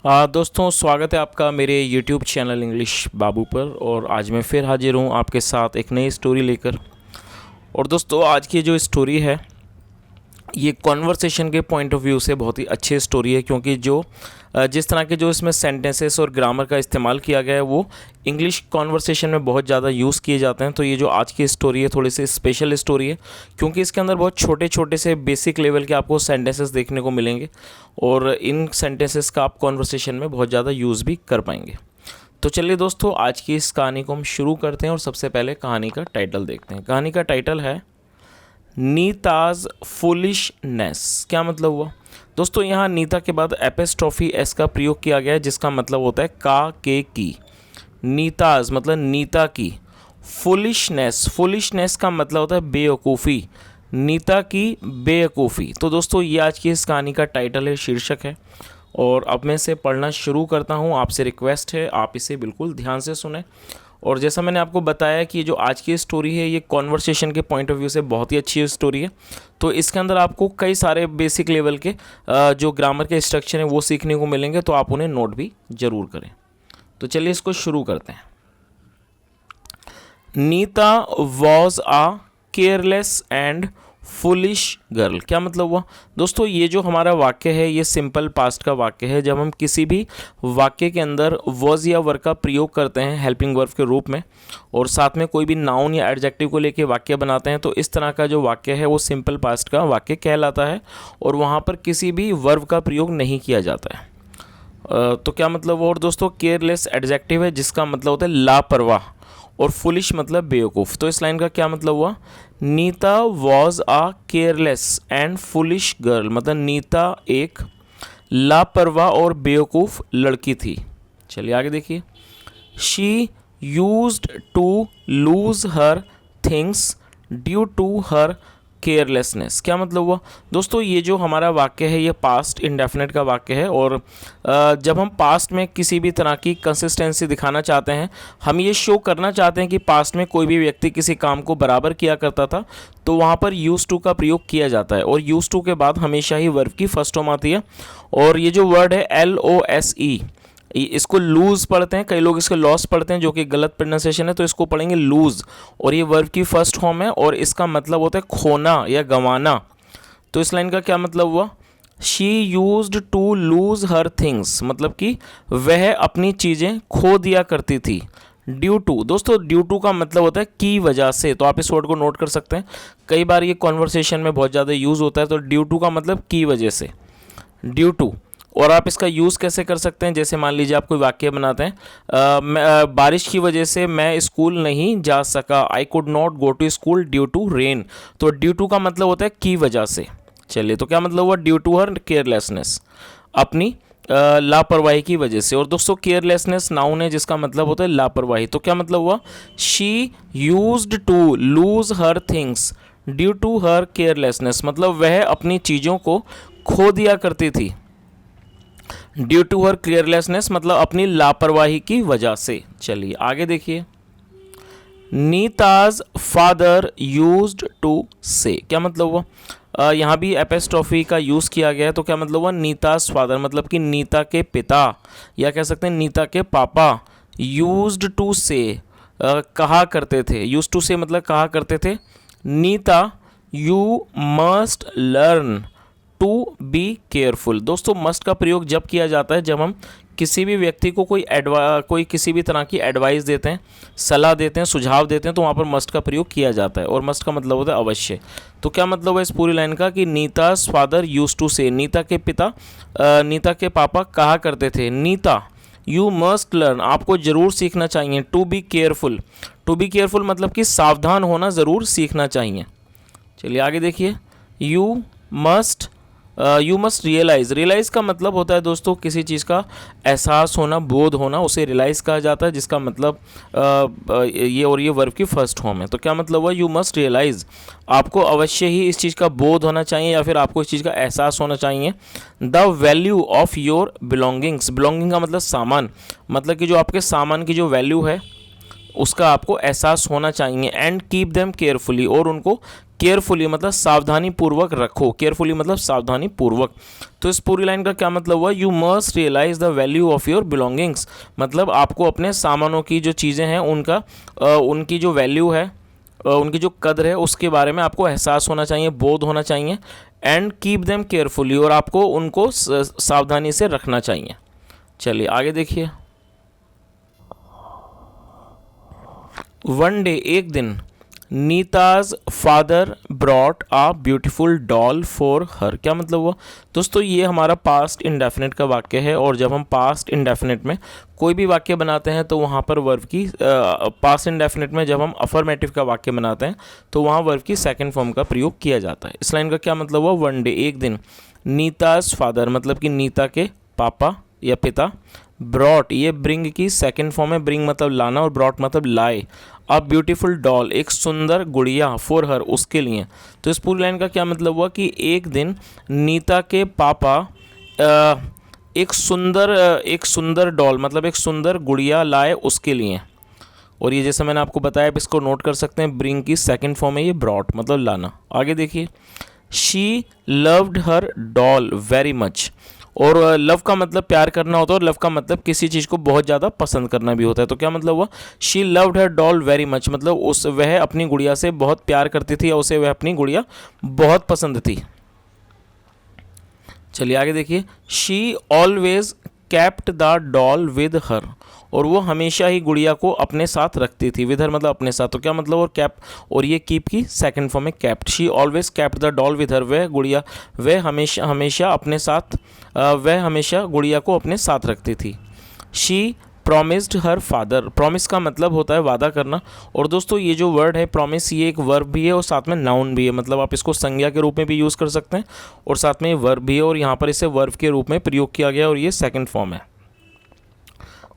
दोस्तों, स्वागत है आपका मेरे YouTube चैनल इंग्लिश बाबू पर। और आज मैं फिर हाजिर हूँ आपके साथ एक नई स्टोरी लेकर। और दोस्तों, आज की जो स्टोरी है ये कॉन्वर्सेशन के पॉइंट ऑफ व्यू से बहुत ही अच्छी स्टोरी है, क्योंकि जिस तरह के जो इसमें सेंटेंसेस और ग्रामर का इस्तेमाल किया गया है वो इंग्लिश कॉन्वर्सेशन में बहुत ज़्यादा यूज़ किए जाते हैं। तो ये जो आज की स्टोरी है थोड़ी सी स्पेशल स्टोरी है, क्योंकि इसके अंदर बहुत छोटे छोटे से बेसिक लेवल के आपको सेंटेंसेस देखने को मिलेंगे और इन सेंटेंसेस का आप कॉन्वर्सेशन में बहुत ज़्यादा यूज़ भी कर पाएंगे। तो चलिए दोस्तों, आज की इस कहानी को हम शुरू करते हैं और सबसे पहले कहानी का टाइटल देखते हैं। कहानी का टाइटल है नीताज फुलिशनेस। क्या मतलब हुआ दोस्तों? यहाँ नीता के बाद एपिस्ट्रॉफी एस का प्रयोग किया गया है, जिसका मतलब होता है का के की। नीताज मतलब नीता की। फुलिशनेस का मतलब होता है बेवकूफ़ी। नीता की बेवकूफ़ी। तो दोस्तों, ये आज की इस कहानी का टाइटल है, शीर्षक है। और अब मैं इसे पढ़ना शुरू करता हूँ। आपसे रिक्वेस्ट है आप इसे बिल्कुल ध्यान से सुने। और जैसा मैंने आपको बताया कि जो आज की स्टोरी है ये कॉन्वर्सेशन के पॉइंट ऑफ व्यू से बहुत ही अच्छी स्टोरी है। तो इसके अंदर आपको कई सारे बेसिक लेवल के जो ग्रामर के स्ट्रक्चर हैं वो सीखने को मिलेंगे, तो आप उन्हें नोट भी ज़रूर करें। तो चलिए इसको शुरू करते हैं। Nita was a careless and foolish girl. क्या मतलब हुआ दोस्तों? ये जो हमारा वाक्य है ये सिंपल पास्ट का वाक्य है। जब हम किसी भी वाक्य के अंदर वॉज या वर्ब का प्रयोग करते हैं हेल्पिंग वर्ब के रूप में, और साथ में कोई भी नाउन या एडजेक्टिव को लेके वाक्य बनाते हैं, तो इस तरह का जो वाक्य है वो सिंपल पास्ट का वाक्य कहलाता है और वहाँ पर किसी भी वर्ब का प्रयोग नहीं किया जाता है। तो क्या मतलब हुआ? और दोस्तों, केयरलेस एडजेक्टिव है जिसका मतलब होता है लापरवाह, और फुलिश मतलब बेवकूफ़। तो इस लाइन का क्या मतलब हुआ? Nita was a careless and foolish girl, मतलब नीता एक लापरवाह और बेवकूफ़ लड़की थी। चलिए आगे देखिए। She used to lose her things due to her carelessness. क्या मतलब हुआ दोस्तों? ये जो हमारा वाक्य है ये पास्ट इंडेफिनेट का वाक्य है, और जब हम पास्ट में किसी भी तरह की कंसिस्टेंसी दिखाना चाहते हैं, हम ये शो करना चाहते हैं कि पास्ट में कोई भी व्यक्ति किसी काम को बराबर किया करता था, तो वहाँ पर यूज टू का प्रयोग किया जाता है। और यूज टू के बाद हमेशा ही वर्ब की फर्स्ट फॉर्म आती है। और ये जो वर्ड है LOSE, इसको लूज़ पढ़ते हैं, कई लोग इसको लॉस पढ़ते हैं, जो कि गलत प्रोनाउंसिएशन है, तो इसको पढ़ेंगे लूज़। और ये वर्ब की फर्स्ट फॉर्म है और इसका मतलब होता है खोना या गंवाना। तो इस लाइन का क्या मतलब हुआ? She used to lose her things, मतलब कि वह अपनी चीज़ें खो दिया करती थी। ड्यू टू, दोस्तों ड्यू टू का मतलब होता है की वजह से। तो आप इस वर्ड को नोट कर सकते हैं, कई बार ये कॉन्वर्सेशन में बहुत ज़्यादा यूज़ होता है। तो ड्यू टू का मतलब की वजह से, ड्यू टू। और आप इसका यूज़ कैसे कर सकते हैं? जैसे मान लीजिए आप कोई वाक्य बनाते हैं, बारिश की वजह से मैं स्कूल नहीं जा सका। I could not go to school due to rain. तो ड्यू टू का मतलब होता है की वजह से। चलिए, तो क्या मतलब हुआ? ड्यू टू हर केयरलेसनेस, अपनी लापरवाही की वजह से। और दोस्तों, केयरलेसनेस नाउन है जिसका मतलब होता है लापरवाही। तो क्या मतलब हुआ? She used to lose her things due to her carelessness, मतलब वह अपनी चीज़ों को खो दिया करती थी। ड्यू टू हर केयरलेसनेस मतलब अपनी लापरवाही की वजह से। चलिए आगे देखिए। नीताज फादर यूज्ड टू से। क्या मतलब हुआ? यहाँ भी एपिस्ट्रॉफी का यूज़ किया गया है। तो क्या मतलब हुआ? नीताज फादर मतलब कि नीता के पिता, या कह सकते हैं नीता के पापा। यूज्ड टू से कहा करते थे। यूज टू से मतलब कहा करते थे। Nita you must learn to be careful. दोस्तों, मस्ट का प्रयोग जब किया जाता है जब हम किसी भी व्यक्ति को कोई किसी भी तरह की एडवाइस देते हैं, सलाह देते हैं, सुझाव देते हैं, तो वहाँ पर मस्ट का प्रयोग किया जाता है। और मस्ट का मतलब होता है अवश्य। तो क्या मतलब है इस पूरी लाइन का? कि नीता's फादर यूज टू से, नीता के पिता, नीता के पापा कहा करते थे, नीता यू मस्ट लर्न, आपको ज़रूर सीखना चाहिए, to be careful. To be careful मतलब कि सावधान होना ज़रूर सीखना चाहिए। चलिए आगे देखिए। यू मस्ट रियलाइज़ का मतलब होता है दोस्तों किसी चीज़ का एहसास होना, बोध होना, उसे रियलाइज़ कहा जाता है, जिसका मतलब ये वर्ब की फर्स्ट फॉर्म है। तो क्या मतलब हुआ? यू मस्ट रियलाइज़, आपको अवश्य ही इस चीज़ का बोध होना चाहिए या फिर आपको इस चीज़ का एहसास होना चाहिए। The value of your belongings, belonging का मतलब सामान, मतलब कि जो आपके सामान की जो वैल्यू है उसका आपको एहसास होना चाहिए। एंड कीप देम केयरफुली, और उनको केयरफुली मतलब सावधानी पूर्वक रखो। केयरफुली मतलब सावधानी पूर्वक। तो इस पूरी लाइन का क्या मतलब हुआ? You must realise the value of your belongings, मतलब आपको अपने सामानों की जो चीज़ें हैं उनका उनकी जो वैल्यू है, उनकी जो कदर है उसके बारे में आपको एहसास होना चाहिए, बोध होना चाहिए। एंड कीप देम केयरफुली, और आपको उनको सावधानी से रखना चाहिए। चलिए आगे देखिए। वन डे, एक दिन, Neeta's father brought a beautiful doll for her. क्या मतलब हुआ? दोस्तों ये हमारा पास्ट इंडेफिनिट का वाक्य है, और जब हम पास्ट इंडेफिनिट में कोई भी वाक्य बनाते हैं तो वहाँ पर वर्ब की पास्ट इंडेफिनिट में जब हम अफर्मेटिव का वाक्य बनाते हैं तो वहाँ वर्ब की सेकंड फॉर्म का प्रयोग किया जाता है। इस लाइन का क्या मतलब हुआ? वन डे, एक दिन, नीताज फादर मतलब कि नीता के पापा या पिता, ब्रॉट ये ब्रिंग की सेकंड फॉर्म है, ब्रिंग मतलब लाना और ब्रॉट मतलब लाए, अ ब्यूटीफुल डॉल एक सुंदर गुड़िया, फॉर हर उसके लिए। तो इस पूरी लाइन का क्या मतलब हुआ कि एक दिन नीता के पापा एक सुंदर डॉल मतलब एक सुंदर गुड़िया लाए उसके लिए। और ये जैसे मैंने आपको बताया, आप इसको नोट कर सकते हैं, ब्रिंग की सेकंड फॉर्म है ये ब्रॉट मतलब लाना। आगे देखिए, she loved her doll very much, और लव का मतलब प्यार करना होता है, और लव का मतलब किसी चीज़ को बहुत ज़्यादा पसंद करना भी होता है। तो क्या मतलब हुआ? She loved her doll very much मतलब वह अपनी गुड़िया से बहुत प्यार करती थी, या उसे वह अपनी गुड़िया बहुत पसंद थी। चलिए आगे देखिए, she always kept the doll with हर, और वो हमेशा ही गुड़िया को अपने साथ रखती थी। विद हर मतलब अपने साथ। तो क्या मतलब? और कैप, और ये कीप की सेकंड फॉर्म है kept. She always kept the doll with हर, वह हमेशा अपने साथ वह हमेशा गुड़िया को अपने साथ रखती थी। She promised her father, promise का मतलब होता है वादा करना, और दोस्तों ये जो वर्ड है प्रॉमिस ये एक वर्ब भी है और साथ में नाउन भी है, मतलब आप इसको संज्ञा के रूप में भी यूज़ कर सकते हैं और साथ में ये वर्ब भी है, और यहाँ पर इसे वर्ब के रूप में प्रयोग किया गया और ये सेकंड फॉर्म है।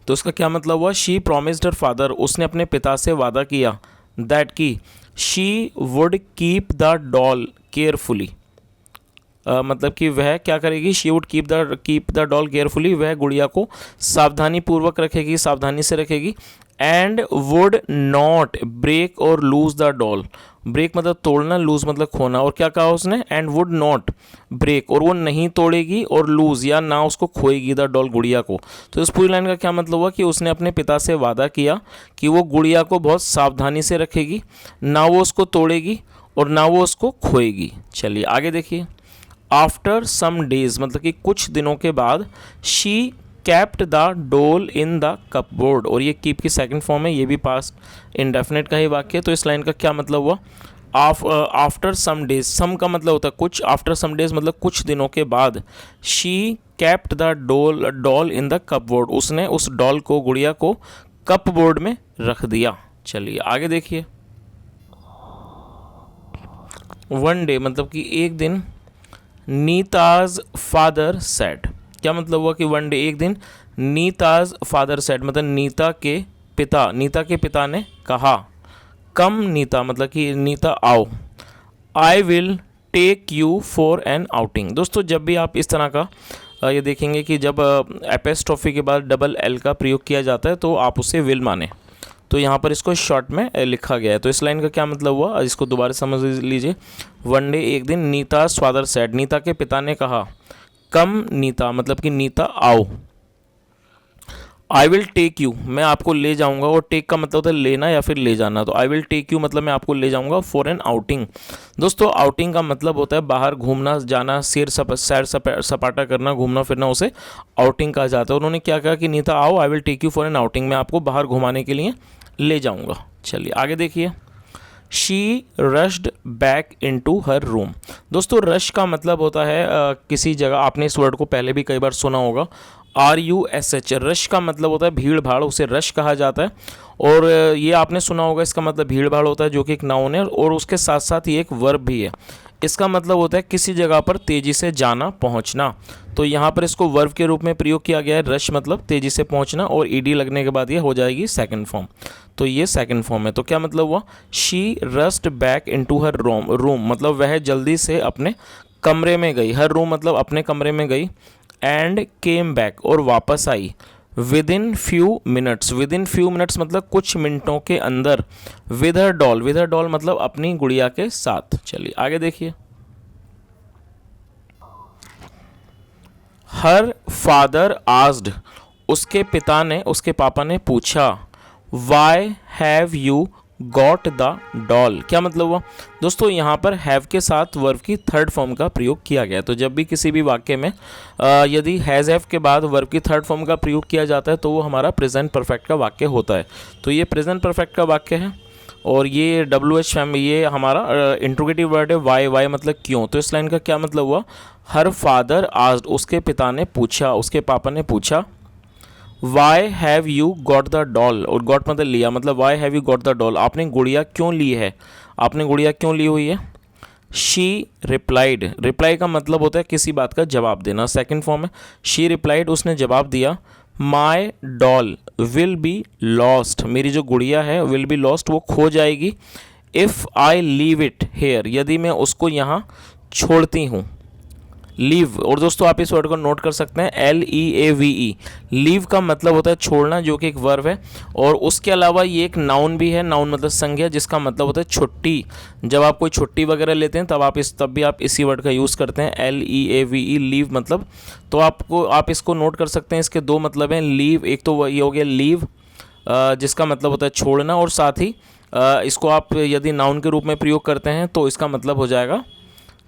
तो इसका क्या मतलब हुआ? शी प्रॉमिस्ड हर फादर, उसने अपने पिता से वादा किया, दैट की she would keep the doll carefully, मतलब कि वह क्या करेगी? She would keep the doll carefully, वह गुड़िया को सावधानी पूर्वक रखेगी, सावधानी से रखेगी। एंड वुड नॉट ब्रेक और लूज द डॉल, ब्रेक मतलब तोड़ना, लूज मतलब खोना, और क्या कहा उसने? एंड वुड नॉट ब्रेक, और वो नहीं तोड़ेगी, और लूज या ना उसको खोएगी द डॉल गुड़िया को। तो इस पूरी लाइन का क्या मतलब हुआ कि उसने अपने पिता से वादा किया कि वो गुड़िया को बहुत सावधानी से रखेगी, ना वो उसको तोड़ेगी और ना वो उसको खोएगी। चलिए आगे देखिए, आफ्टर सम डेज मतलब कि कुछ दिनों के बाद, शी कैप्ट द डोल इन द कपबोर्ड, और ये कीप की सेकंड फॉर्म है, ये भी पास्ट इंडेफिनिट का ही वाक्य है। तो इस लाइन का क्या मतलब हुआ? आफ्टर सम डेज, सम का मतलब होता है कुछ, आफ्टर सम डेज मतलब कुछ दिनों के बाद, she kept the doll in the cupboard, उसने उस डॉल को, गुड़िया को कपबोर्ड में रख दिया। चलिए आगे देखिए, वन डे मतलब कि एक दिन, नीताज फादर सेड, क्या मतलब हुआ कि वन डे एक दिन, नीताज फादर सेड मतलब नीता के पिता ने कहा, कम नीता मतलब कि नीता आओ, I will take you for an outing. दोस्तों जब भी आप इस तरह का ये देखेंगे कि जब एपेस्ट्रॉफी के बाद डबल एल का प्रयोग किया जाता है तो आप उसे विल माने, तो यहाँ पर इसको शॉर्ट में लिखा गया है। तो इस लाइन का क्या मतलब हुआ, इसको दोबारा समझ लीजिए। वन डे एक दिन, नीता फादर सेड, नीता के पिता ने कहा, कम नीता मतलब कि नीता आओ, आई विल टेक यू मैं आपको ले जाऊंगा, और टेक का मतलब होता है लेना या फिर ले जाना, तो आई विल टेक यू मतलब मैं आपको ले जाऊंगा फॉर एन आउटिंग। दोस्तों आउटिंग का मतलब होता है बाहर घूमना जाना, सैर सपाटा करना, घूमना फिरना, उसे आउटिंग कहा जाता है। उन्होंने क्या कहा कि नीता आओ, I will take you for an outing, मैं आपको बाहर घुमाने के लिए ले जाऊंगा। चलिए आगे देखिए, she rushed back into her room. दोस्तों रश का मतलब होता है किसी जगह, आपने इस वर्ड को पहले भी कई बार सुना होगा, RUSH, रश का मतलब होता है भीड़ भाड़, उसे रश कहा जाता है। और ये आपने सुना होगा, इसका मतलब भीड़ भाड़ होता है जो कि एक नाउन है, और उसके साथ साथ ये एक वर्ब भी है। इसका मतलब होता है किसी जगह पर तेज़ी से जाना पहुंचना, तो यहाँ पर इसको वर्ब के रूप में प्रयोग किया गया है। रश मतलब तेज़ी से पहुंचना, और ED लगने के बाद ये हो जाएगी सेकंड फॉर्म, तो ये सेकंड फॉर्म है। तो क्या मतलब हुआ, she rushed back into her room मतलब वह जल्दी से अपने कमरे में गई, हर रूम मतलब अपने कमरे में गई, एंड केम बैक और वापस आई, within few minutes, within few minutes मतलब कुछ मिनटों के अंदर, with her doll, with her doll मतलब अपनी गुड़िया के साथ। चलिए आगे देखिए। हर फादर आस्क्ड, उसके पिता ने, उसके पापा ने पूछा, why have you got the doll, क्या मतलब हुआ दोस्तों, यहाँ पर हैव के साथ वर्ब की थर्ड फॉर्म का प्रयोग किया गया। तो जब भी किसी भी वाक्य में यदि हैज़ हैव के बाद वर्ब की थर्ड फॉर्म का प्रयोग किया जाता है तो वो हमारा प्रेजेंट परफेक्ट का वाक्य होता है। तो ये प्रेजेंट परफेक्ट का वाक्य है और ये WH फैमिली, ये हमारा इंट्रोगेटिव वर्ड है। वाई, वाई मतलब क्यों। तो इस लाइन का क्या मतलब हुआ, हर फादर आस्क्ड, उसके पिता ने पूछा, उसके पापा ने पूछा, why have you got the doll, और गॉट मतलब लिया, मतलब why have you got the doll, आपने गुड़िया क्यों ली है, आपने गुड़िया क्यों ली हुई है। शी रिप्लाइड, रिप्लाई का मतलब होता है किसी बात का जवाब देना, सेकंड फॉर्म है। शी रिप्लाइड, उसने जवाब दिया, my doll will be lost, मेरी जो गुड़िया है विल बी लॉस्ट, वो खो जाएगी, if I leave it hair, यदि मैं उसको यहाँ छोड़ती हूँ। लीव, और दोस्तों आप इस वर्ड को नोट कर सकते हैं, LEAVE, लीव का मतलब होता है छोड़ना, जो कि एक वर्ब है। और उसके अलावा ये एक नाउन भी है, नाउन मतलब संज्ञा, जिसका मतलब होता है छुट्टी। जब आप कोई छुट्टी वगैरह लेते हैं तब भी आप इसी वर्ड का यूज़ करते हैं, LEAVE, लीव मतलब। तो आप इसको नोट कर सकते हैं, इसके दो मतलब हैं। लीव, एक तो ये हो गया लीव जिसका मतलब होता है छोड़ना, और साथ ही इसको आप यदि नाउन के रूप में प्रयोग करते हैं तो इसका मतलब हो जाएगा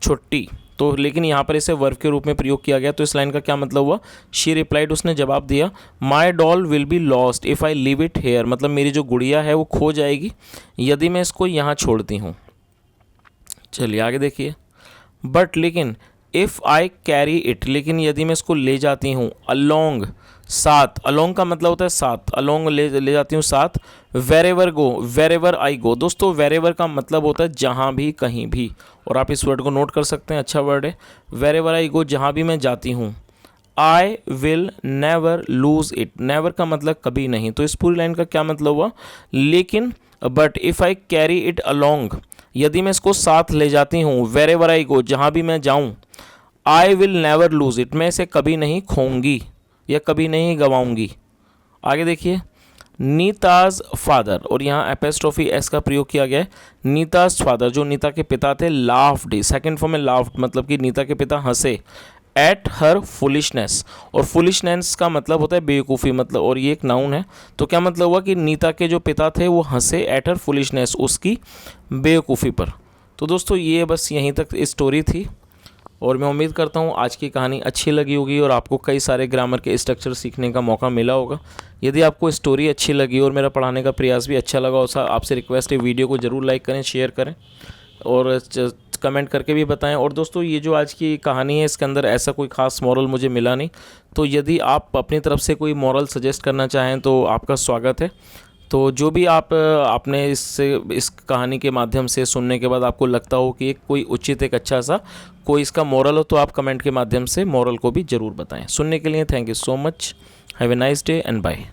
छुट्टी। तो लेकिन यहाँ पर इसे वर्ब के रूप में प्रयोग किया गया। तो इस लाइन का क्या मतलब हुआ, शी रिप्लाइड, उसने जवाब दिया, my doll will be lost if I leave it here, मतलब मेरी जो गुड़िया है वो खो जाएगी यदि मैं इसको यहाँ छोड़ती हूँ। चलिए आगे देखिए। बट लेकिन, इफ़ आई कैरी इट, लेकिन यदि मैं इसको ले जाती हूँ, अलोंग, साथ, अलोंग का मतलब होता है साथ, अलोंग ले जाती हूँ साथ, वेरेवर गो, वेरेवर आई गो, दोस्तों वेरेवर का मतलब होता है जहाँ भी, कहीं भी, और आप इस वर्ड को नोट कर सकते हैं, अच्छा वर्ड है, वेरेवर आई गो, जहाँ भी मैं जाती हूँ। I will never loose it, never का मतलब कभी नहीं। तो इस पूरी लाइन का क्या मतलब हुआ, लेकिन but if I carry it along, यदि मैं इसको साथ ले जाती हूँ, वेरेवर आई गो, जहाँ भी मैं जाऊँ, I will never loose it, मैं इसे कभी नहीं खोऊंगी या कभी नहीं गवाऊंगी। आगे देखिए। नीताज फादर, और यहाँ एपेस्ट्रोफी एस का प्रयोग किया गया है। नीताज फादर, जो नीता के पिता थे, लाफ्ड, सेकंड फॉर्म में लाफ्ड मतलब कि नीता के पिता हंसे, एट हर फुलिशनेस, और फुलिशनेस का मतलब होता है बेवकूफ़ी, मतलब, और ये एक नाउन है। तो क्या मतलब हुआ कि नीता के जो पिता थे वो हंसे एट हर फुलिशनेस, उसकी बेवकूफ़ी पर। तो दोस्तों ये बस यहीं तक स्टोरी थी, और मैं उम्मीद करता हूँ आज की कहानी अच्छी लगी होगी और आपको कई सारे ग्रामर के स्ट्रक्चर सीखने का मौका मिला होगा। यदि आपको स्टोरी अच्छी लगी और मेरा पढ़ाने का प्रयास भी अच्छा लगा, और आपसे रिक्वेस्ट है वीडियो को ज़रूर लाइक करें, शेयर करें और कमेंट करके भी बताएं। और दोस्तों ये जो आज की कहानी है इसके अंदर ऐसा कोई ख़ास मॉरल मुझे मिला नहीं, तो यदि आप अपनी तरफ से कोई मॉरल सजेस्ट करना चाहें तो आपका स्वागत है। तो जो भी आपने इस कहानी के माध्यम से सुनने के बाद आपको लगता हो कि एक कोई उचित, एक अच्छा सा कोई इसका मॉरल हो, तो आप कमेंट के माध्यम से मॉरल को भी ज़रूर बताएं। सुनने के लिए thank you so much. Have a nice day and bye.